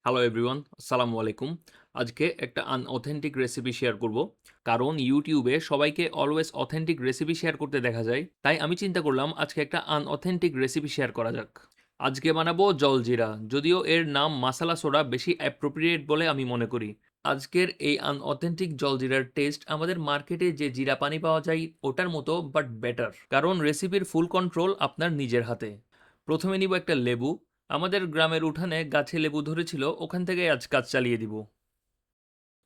Hello everyone, আসসালামু আলাইকুম। আজকে একটা আনঅথেন্টিক রেসিপি শেয়ার করব। কারণ ইউটিউবে সবাইকে অলওয়েজ অথেন্টিক রেসিপি শেয়ার করতে দেখা যায়। তাই আমি চিন্তা করলাম আজকে একটা আনঅথেন্টিক রেসিপি শেয়ার করা যাক। আজকে বানাবো জলজিরা, যদিও এর নাম মাসালা সোডা বেশি অ্যাপ্রোপ্রিয়েট বলে আমি মনে করি। আজকের এই আনঅথেন্টিক জলজিরার টেস্ট আমাদের মার্কেটে যে জিরা পানি পাওয়া যায় ওটার মতো, বাট বেটার। কারণ রেসিপির ফুল কন্ট্রোল আপনার নিজের হাতে। প্রথমে নিব একটা লেবু। আমাদের গ্রামের উঠানে গাছে লেবু ধরেছিল, ওখান থেকে আজ কাজ চালিয়ে দিব।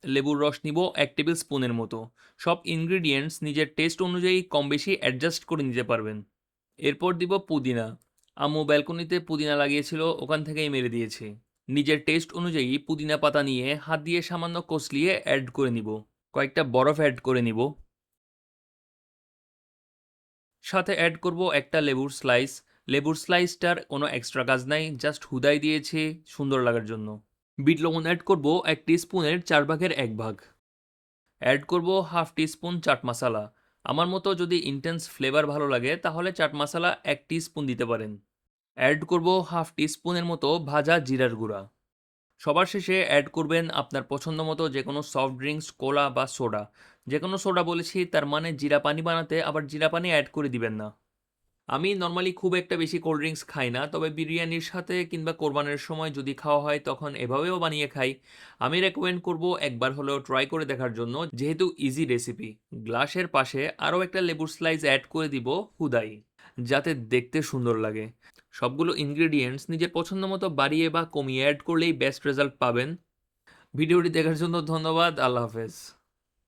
লেবুর রস নিব 1 টেবিল স্পুনের মতো। সব ইনগ্রিডিয়েন্টস নিজের টেস্ট অনুযায়ী কম বেশি অ্যাডজাস্ট করে নিতে পারবেন। এরপর দিব পুদিনা। আম্মু ব্যালকনিতে পুদিনা লাগিয়েছিল, ওখান থেকেই মেরে দিয়েছি। নিজের টেস্ট অনুযায়ী পুদিনা পাতা নিয়ে হাত দিয়ে সামান্য কষলিয়ে অ্যাড করে নিব। কয়েকটা বরফ অ্যাড করে নিব। সাথে অ্যাড করব একটা লেবুর স্লাইস। লেবুর স্লাইসটার কোনো এক্সট্রা কাজ নাই, জাস্ট হুদাই দিয়েছি সুন্দর লাগার জন্য। বিট লবণ অ্যাড করব 1 টিস্পুনের 4/1 ভাগ। অ্যাড করব হাফ টিস্পুন চাট মশলা। আমার মতো যদি ইন্টেন্স ফ্লেভার ভালো লাগে তাহলে চাট মশলা 1 টিস্পুন দিতে পারেন। অ্যাড করব হাফ টিস্পুনের মতো ভাজা জিরার গুঁড়া। সবার শেষে অ্যাড করবেন আপনার পছন্দ মতো যে কোনো সফট ড্রিঙ্কস, কোলা বা সোডা। যে কোনো সোডা বলেছি, তার মানে জিরা পানি বানাতে আবার জিরা পানি অ্যাড করে দিবেন না। আমি নরমালি খুব একটা বেশি কোল্ড ড্রিঙ্কস খাই না, তবে বিরিয়ানির সাথে কিংবা কোরবানের সময় যদি খাওয়া হয় তখন এভাবেও বানিয়ে খাই। আমি রেকমেন্ড করব একবার হলেও ট্রাই করে দেখার জন্য, যেহেতু ইজি রেসিপি। গ্লাসের পাশে আরও একটা লেবুর স্লাইস অ্যাড করে দিব হুদাই, যাতে দেখতে সুন্দর লাগে। সবগুলো ইনগ্রেডিয়েন্টস নিজের পছন্দ মতো বাড়িয়ে বা কমিয়ে অ্যাড করলেই বেস্ট রেজাল্ট পাবেন। ভিডিওটি দেখার জন্য ধন্যবাদ। আল্লাহ হাফেজ।